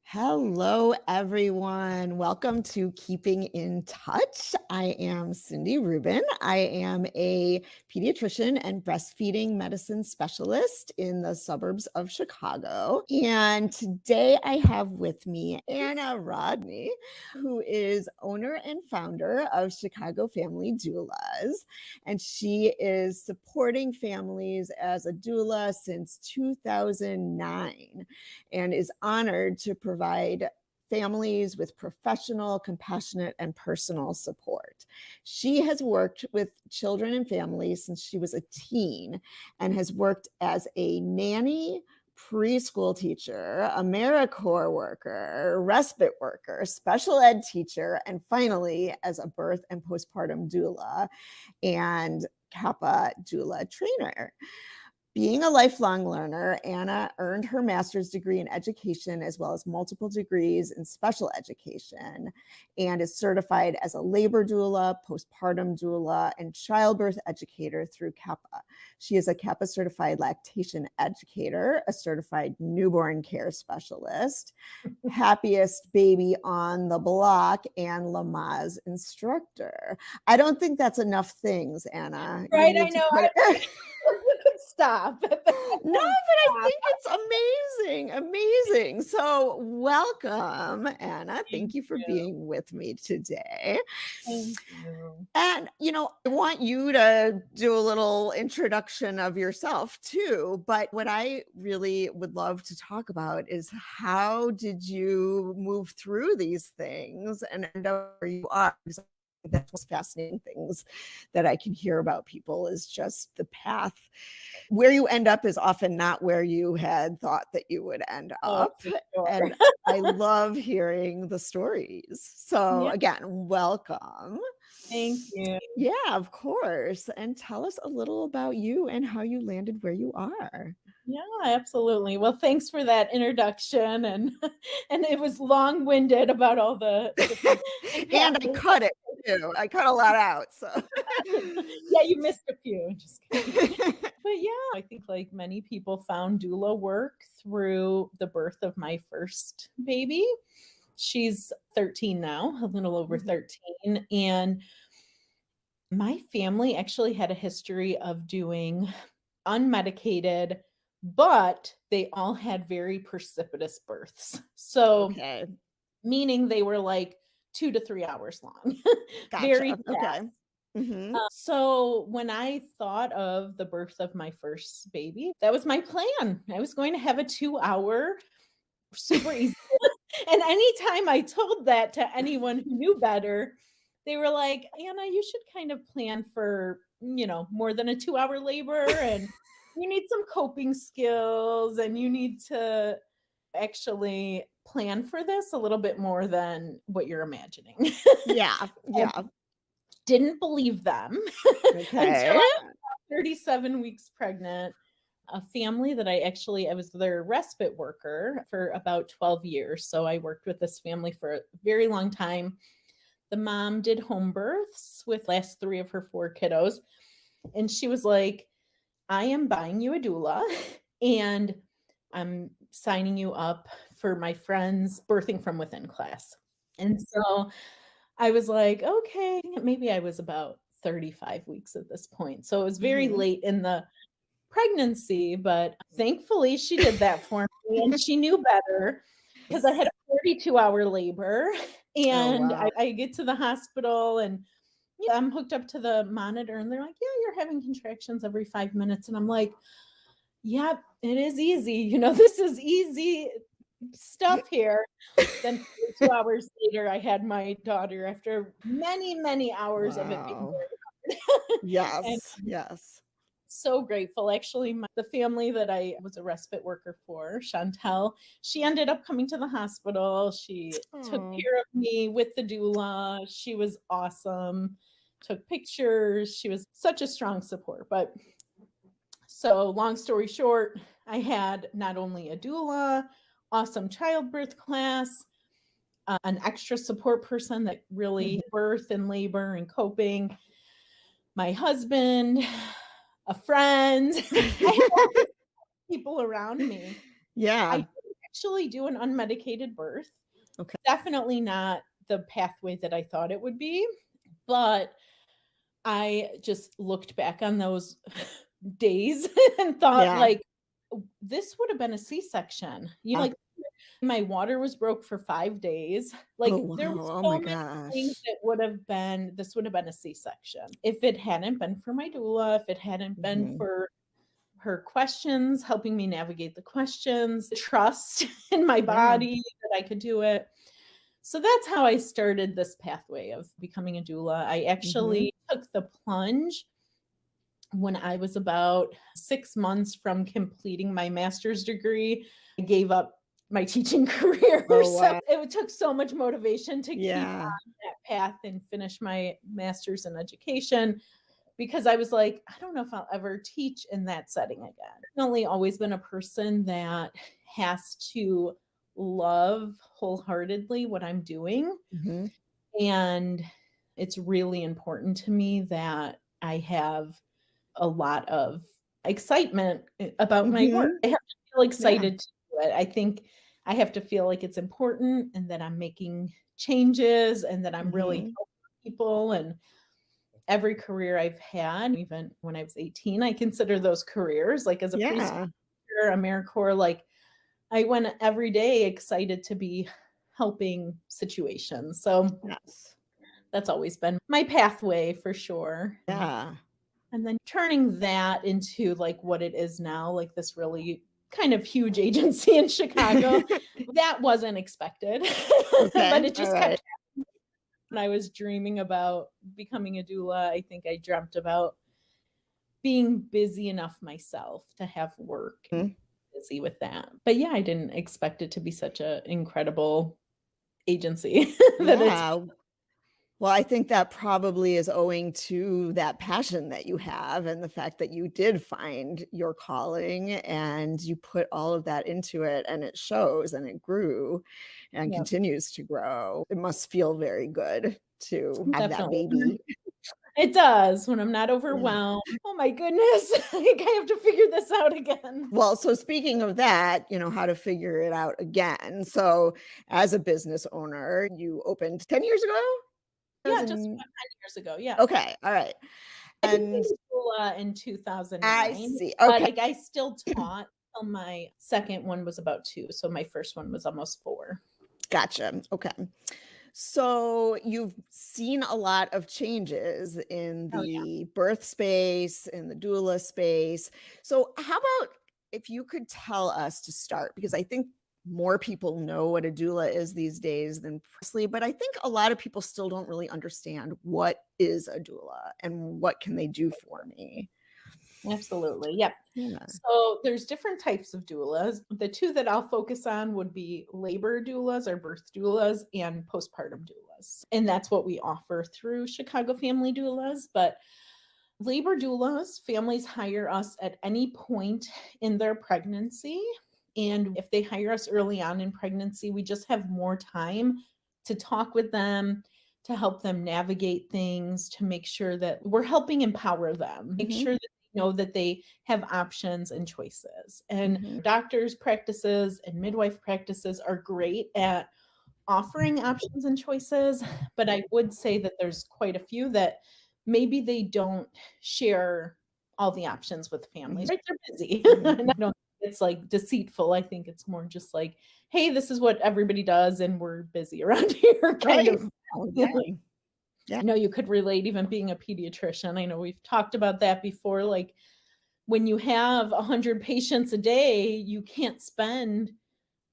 Hello, everyone. Welcome to Keeping in Touch. I am Cindy Rubin. I am a pediatrician and breastfeeding medicine specialist in the suburbs of Chicago. And today I have with me Anna Rodney, who is owner and founder of Chicago Family Doulas. And she is supporting families as a doula since 2009 and is honored to provide families with professional, compassionate, and personal support. She has worked with children and families since she was a teen and has worked as a nanny, preschool teacher, AmeriCorps worker, respite worker, special ed teacher, and finally as a birth and postpartum doula and Kappa doula trainer. Being a lifelong learner, Anna earned her master's degree in education as well as multiple degrees in special education and is certified as a labor doula, postpartum doula, and childbirth educator through Kappa. She is a Kappa certified lactation educator, a certified newborn care specialist, happiest baby on the block, and Lamaze instructor. I don't think that's enough things, Anna. Right, I know. Stop. No, but I think it's amazing. So welcome, Anna. Thank you for being with me today. Thank you. And, I want you to do a little introduction of yourself too. But what I really would love to talk about is how did you move through these things and end up where you are? Because that's what's fascinating things that I can hear about people is just the path. Where you end up is often not where you had thought that you would end up. For sure. And I love hearing the stories. So again, welcome. Thank you. Yeah, of course. And tell us a little about you and how you landed where you are. Yeah, absolutely. Well, thanks for that introduction. And it was long-winded about all the and I cut it too. I cut a lot out. So yeah, you missed a few. Just kidding. But yeah, I think like many people found doula work through the birth of my first baby. She's 13 now, a little over 13. And my family actually had a history of doing unmedicated, but they all had very precipitous births. So meaning they were like 2 to 3 hours long. Gotcha. Very fast. Okay. Mm-hmm. So when I thought of the birth of my first baby, that was my plan. I was going to have a 2-hour, super easy. And anytime I told that to anyone who knew better, they were like, Anna, you should kind of plan for, more than a 2-hour labor, and you need some coping skills, and you need to actually plan for this a little bit more than what you're imagining. Yeah. Didn't believe them until I was 37 weeks pregnant. A family that I was their respite worker for about 12 years. So I worked with this family for a very long time. The mom did home births with last 3 of her 4 kiddos. And she was like, I am buying you a doula and I'm signing you up for my friend's birthing from within class. And so I was like, okay, maybe I was about 35 weeks at this point. So it was very late in the pregnancy, but thankfully she did that for me and she knew better because I had a 42-hour labor and I get to the hospital and I'm hooked up to the monitor and they're like, yeah, you're having contractions every 5 minutes. And I'm like, yeah, it is easy. This is easy stuff here. Then 2 hours later, I had my daughter after many, many hours of it being very hard. Yes. So grateful. Actually, the family that I was a respite worker for, Chantel, she ended up coming to the hospital. She took care of me with the doula. She was awesome. Took pictures. She was such a strong support. But so long story short, I had not only a doula, awesome childbirth class, an extra support person that really birth and labor and coping, my husband, a friend. I have people around me. I Yeah. did actually do an unmedicated birth. Okay. Definitely not the pathway that I thought it would be, but I just looked back on those days and thought Yeah. like, this would have been a C-section. Like my water was broke for 5 days. Oh, Like there wow. was Oh so my many gosh. things that this would have been a C-section. If it hadn't been for my doula, if it hadn't been for her questions, helping me navigate the questions, trust in my Yeah. body that I could do it. So that's how I started this pathway of becoming a doula. I actually took the plunge when I was about 6 months from completing my master's degree. I gave up my teaching career. Oh, So wow. it took so much motivation to keep Yeah. on that path and finish my master's in education, because I was like, I don't know if I'll ever teach in that setting again. I've definitely always been a person that has to love wholeheartedly what I'm doing. Mhm. And it's really important to me that I have a lot of excitement about my work. Mhm. I have to feel Yeah. excited to do it. I think I have to feel like it's important and that I'm making changes and that I'm really Mhm. helping people. And every career I've had, even when I was 18, I consider those careers. Like as a preschool Yeah. teacher, AmeriCorps, like I went every day excited to be helping situations. So Yes. that's always been my pathway for sure. Yeah. And then turning that into like what it is now, like this really kind of huge agency in Chicago, that wasn't expected, but Okay. it All just right. kept when I was dreaming about becoming a doula. I think I dreamt about being busy enough myself to have work and Mhm. busy with that. But yeah, I didn't expect it to be such an incredible agency that it's. Yeah. Well, I think that probably is owing to that passion that you have and the fact that you did find your calling and you put all of that into it and it shows and it grew and Yeah, continues to grow. It must feel very good to have that definitely. baby. It does when I'm not Yeah. overwhelmed. Oh my goodness, like I have to figure this out again. Well, so speaking of that, how to figure it out again. So, as a business owner, you opened 10 years ago? Yeah, just 2000 about 10 years ago. Yeah. Okay, all right. I And became a doula in I 2009, see. but Okay. like I still taught till my second one was about 2. So my first one was almost 4. Gotcha. Okay. So you've seen a lot of changes in Oh yeah. the birth space, in the doula space. So, how about if you could tell us to start? Because I think more people know what a doula is these days than previously, but I think a lot of people still don't really understand what is a doula and what can they do for me. Absolutely. Yep. Yeah. So there's different types of doulas. The 2 that I'll focus on would be labor doulas or birth doulas and postpartum doulas. And that's what we offer through Chicago Family Doulas. But labor doulas, families hire us at any point in their pregnancy. And if they hire us early on in pregnancy, we just have more time to talk with them, to help them navigate things, to make sure that we're helping empower them, make Hmm. sure that they know that they have options and choices. And Hmm. doctors' practices and midwife practices are great at offering options and choices, but I would say that there's quite a few that maybe they don't share all the options with families. Right? They're busy. Hmm. And I don't think it's like deceitful. I think it's more just like, hey, this is what everybody does and we're busy around here kind Right. of. Oh, yeah. Yeah. I know you could relate even being a pediatrician. I know we've talked about that before. Like when you have 100 patients a day, you can't spend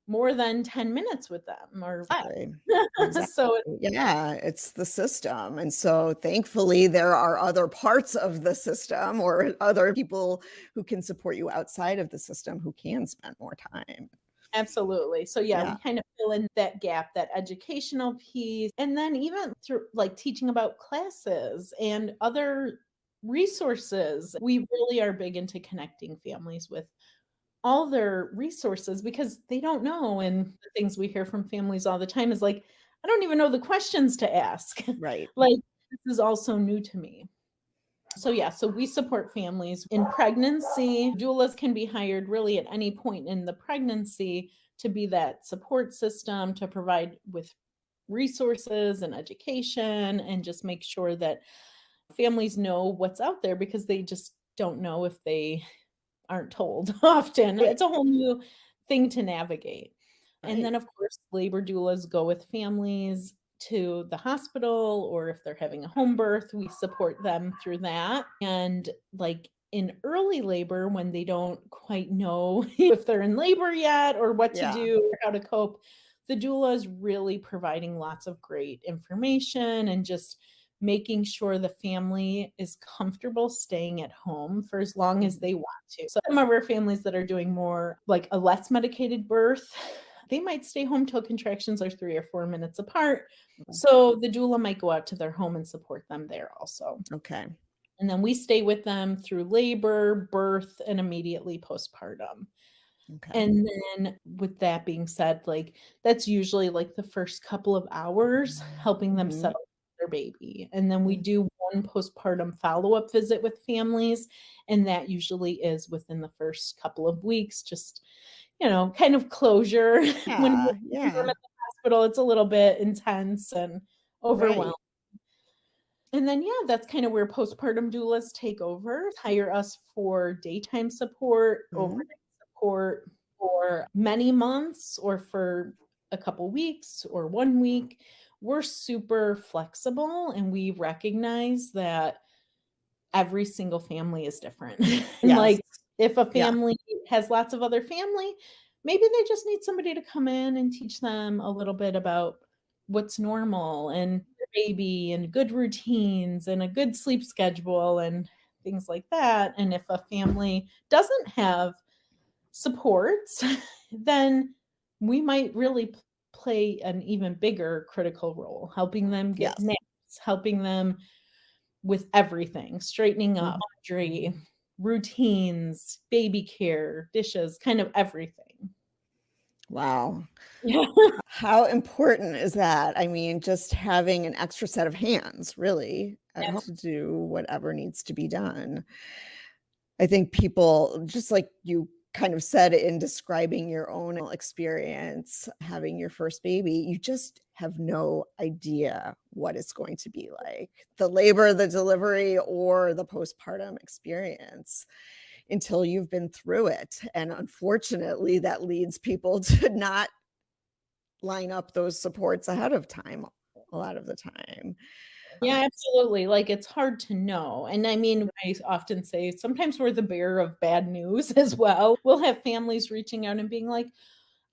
more than 10 minutes with them or Exactly. less. Exactly. So Yeah, it's the system. And so thankfully there are other parts of the system or other people who can support you outside of the system who can spend more time. absolutely. So yeah, Yeah. we kind of fill in that gap, that educational piece. And then even through like teaching about classes and other resources, we really are big into connecting families with all their resources because they don't know. And the things we hear from families all the time is like, I don't even know the questions to ask. Right. Like, this is also new to me. So yeah, so we support families in pregnancy. Doulas can be hired really at any point in the pregnancy to be that support system, to provide with resources and education, and just make sure that families know what's out there, because they just don't know if they aren't told often. Right. It's a whole new thing to navigate. And Right. then, of course, labor doulas go with families to the hospital, or if they're having a home birth, we support them through that. And like in early labor, when they don't quite know if they're in labor yet or what to Yeah. do or how to cope, the doula is really providing lots of great information and just making sure the family is comfortable staying at home for as long as they want to. So some of our families that are doing more like a less medicated birth, they might stay home till contractions are 3 or 4 minutes apart. So the doula might go out to their home and support them there also. Okay. And then we stay with them through labor, birth, and immediately postpartum. Okay. And then with that being said, like that's usually like the first couple of hours helping them settle their baby. And then we do one postpartum follow-up visit with families, and that usually is within the first couple of weeks, just kind of closure. When Yeah. we're at Yeah. the hospital, it's a little bit intense and overwhelming. Right. And then, yeah, that's kind of where postpartum doulas take over, hire us for daytime support, overnight support for many months, or for a couple weeks or 1 week. We're super flexible, and we recognize that every single family is different. And Yes. like, if a Yeah. family has lots of other family, maybe they just need somebody to come in and teach them a little bit about what's normal and their baby and good routines and a good sleep schedule and things like that. And if a family doesn't have supports, then we might really play an even bigger critical role, helping them get Yes. naps, helping them with everything, straightening up, laundry, routines, baby care, dishes, kind of everything. Wow. Yeah. How important is that? I mean, just having an extra set of hands, really, at home to do whatever needs to be done. I think people, just like you kind of said in describing your own experience having your first baby, you just have no idea what it's going to be like, the labor, the delivery, or the postpartum experience until you've been through it. And unfortunately, that leads people to not line up those supports ahead of time a lot of the time. Yeah, absolutely. Like, it's hard to know. And I mean, I often say sometimes we're the bearer of bad news as well. We'll have families reaching out and being like,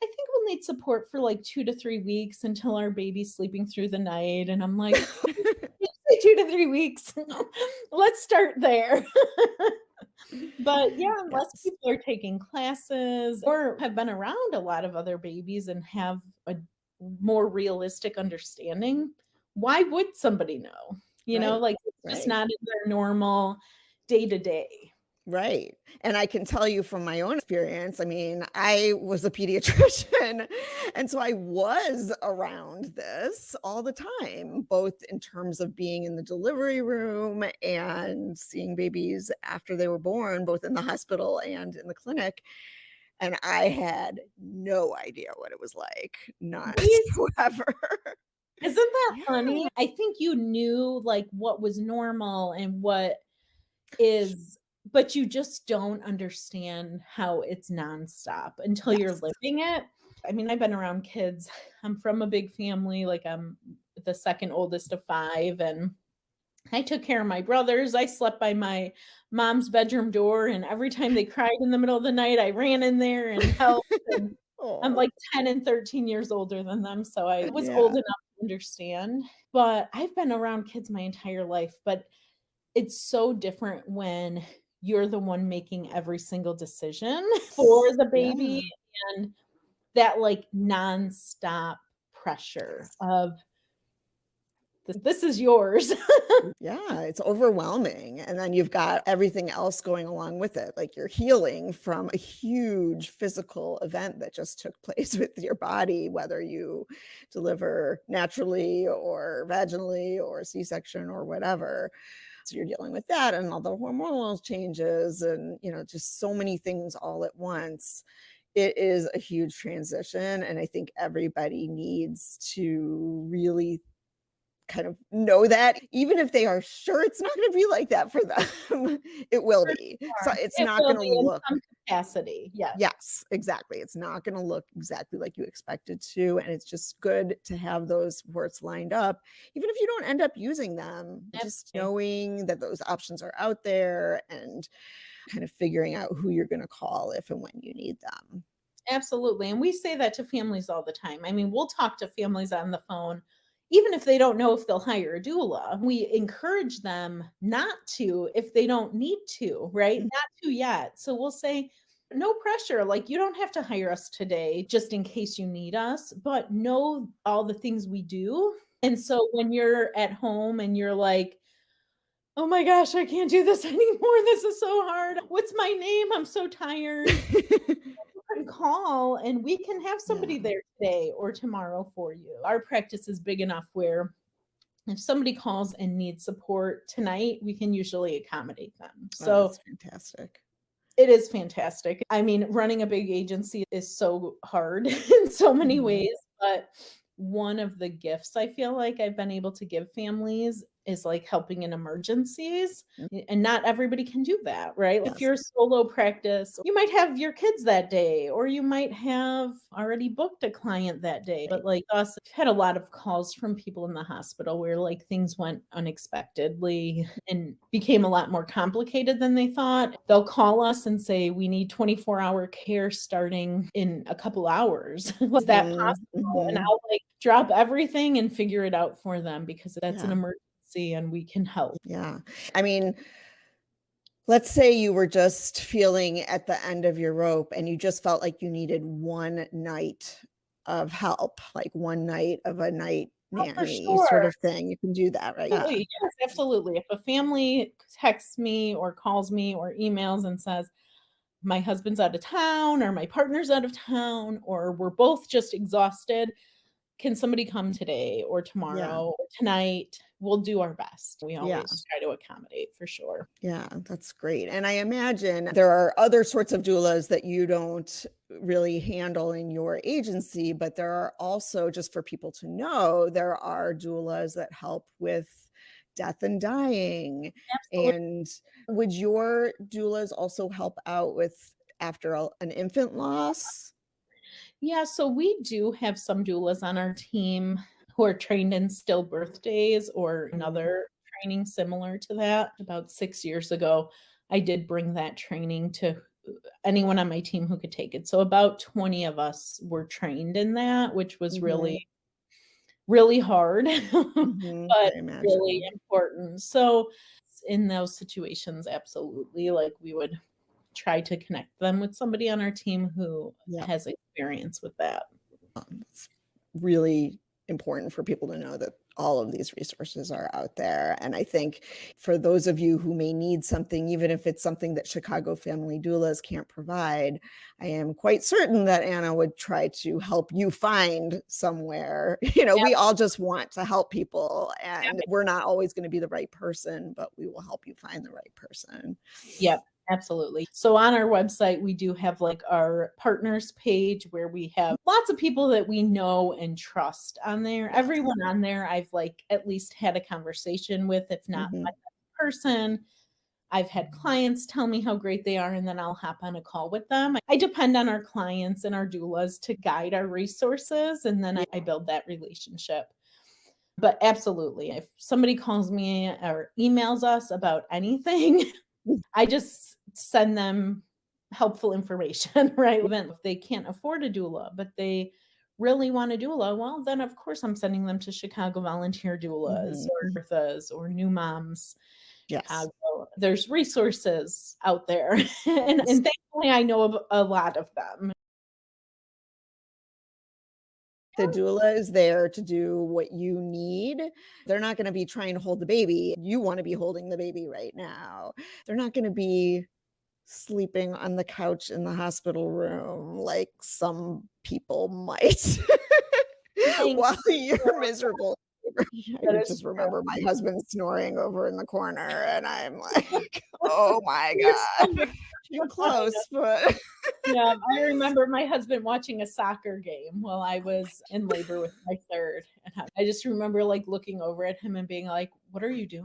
I think we'll need support for like 2 to 3 weeks until our baby's sleeping through the night. And I'm like, 2 to 3 weeks. Let's start there. But yeah, unless Yes. people are taking classes or have been around a lot of other babies and have a more realistic understanding, why would somebody know? Right. Like it's just Right. not in their normal day to day. Right. And I can tell you from my own experience, I mean, I was a pediatrician, and so I was around this all the time, both in terms of being in the delivery room and seeing babies after they were born, both in the hospital and in the clinic. And I had no idea what it was like, none whatsoever. Isn't that Yeah. funny? I think you knew like what was normal and what is, but you just don't understand how it's nonstop until you're Yes. living it. I mean, I've been around kids. I'm from a big family, like I'm the second oldest of 5, and I took care of my brothers. I slept by my mom's bedroom door, and every time they cried in the middle of the night, I ran in there and helped. And I'm Oh, like 10 and 13 years older than them, so I was old yeah. enough to understand. But I've been around kids my entire life, but it's so different when you're the one making every single decision for the baby, Yeah. and that like nonstop pressure Yes. of This is yours. Yeah, it's overwhelming. And then you've got everything else going along with it. Like you're healing from a huge physical event that just took place with your body, whether you deliver naturally or vaginally or C-section or whatever. So you're dealing with that and all the hormonal changes and, just so many things all at once. It is a huge transition. And I think everybody needs to really kind of know that even if they are sure it's not going to be like that for them, it will For be. So sure. it's It not will going to be in look, some capacity. Yes. yes, exactly. It's not going to look exactly like you expected to. And it's just good to have those words lined up, even if you don't end up using them, just Absolutely. knowing that those options are out there and kind of figuring out who you're going to call if and when you need them. Absolutely. And we say that to families all the time. I mean, we'll talk to families on the phone, even if they don't know if they'll hire a doula. We encourage them not to if they don't need to, right? Mm. Not to yet. So we'll say, no pressure. Like, you don't have to hire us today just in case you need us, but know all the things we do. And so when you're at home and you're like, oh my gosh, I can't do this anymore. This is so hard. What's my name? I'm so tired. Can call and we can have somebody Yeah. there today or tomorrow for you. Our practice is big enough where if somebody calls and needs support tonight, we can usually accommodate them. Oh, So that's fantastic. it is fantastic. I mean, running a big agency is so hard in so many Mhm. ways, but one of the gifts I feel like I've been able to give families is like helping in emergencies. And not everybody can do that, right? If Yes. you're a solo practice, you might have your kids that day, or you might have already booked a client that day. But like us, I've had a lot of calls from people in the hospital where like things went unexpectedly and became a lot more complicated than they thought. They'll call us and say, we need 24-hour care starting in a couple hours. Was that Mhm, possible? And mhm. I'll like drop everything and figure it out for them because that's an Yeah, emergency and we can help. yeah. I mean, let's say you were just feeling at the end of your rope and you just felt like you needed one night of help, like one night of a night Oh, for nanny sort sure. of thing. You can do that, right? Yeah. Absolutely. Yes, absolutely. If a family texts me or calls me or emails and says, my husband's out of town or my partner's out of town or we're both just exhausted, can somebody come today or Yeah. tomorrow or tonight? We'll do our best. We Yeah. always try to accommodate for sure. Yeah, that's great. And I imagine there are other sorts of doulas that you don't really handle in your agency, but there are also, just for people to know, there are doulas that help with death and dying. Absolutely. And would your doulas also help out with after an infant loss? Yeah, so we do have some doulas on our team who are trained in stillbirth days or Mm, another training similar to that. About 6 years ago, I did bring that training to anyone on my team who could take it. So about 20 of us were trained in that, which was mhm, really, really hard, mhm, but I really imagine. important. So in those situations, absolutely, like we would try to connect them with somebody on our team who Yeah. has experience with that. It's really important for people to know that all of these resources are out there. And I think for those of you who may need something, even if it's something that Chicago Family Doulas can't provide, I am quite certain that Anna would try to help you find somewhere. We all just want to help people, and we're not always going to be the right person, but we will help you find the right person. Yep, absolutely. So on our website, we do have like our partners page where we have lots of people that we know and trust on there. Yes. Everyone on there I've like at least had a conversation with, if not Mhm. my person. I've had clients tell me how great they are, and then I'll hop on a call with them. I depend on our clients and our doulas to guide our resources, and then Yeah. I build that relationship. But absolutely, if somebody calls me or emails us about anything, I just send them helpful information, right? Even if they can't afford a doula, but they really want a doula, well, then of course I'm sending them to Chicago Volunteer Doulas Mhm. or Mhm. Berthas or New Moms Yes. Chicago. There's resources out there. And thankfully I know of a lot of them. The doula is there to do what you need. They're not going to be trying to hold the baby. You want to be holding the baby right now. They're not going to be sleeping on the couch in the hospital room like some people might Thank while you're you. miserable. I That could is just true. remember my husband snoring over in the corner, and I'm like, oh my You're God. so Too close, but Yeah, I remember my husband watching a soccer game while I was in labor with my third, and I just remember, like, looking over at him and being like, "What are you doing?"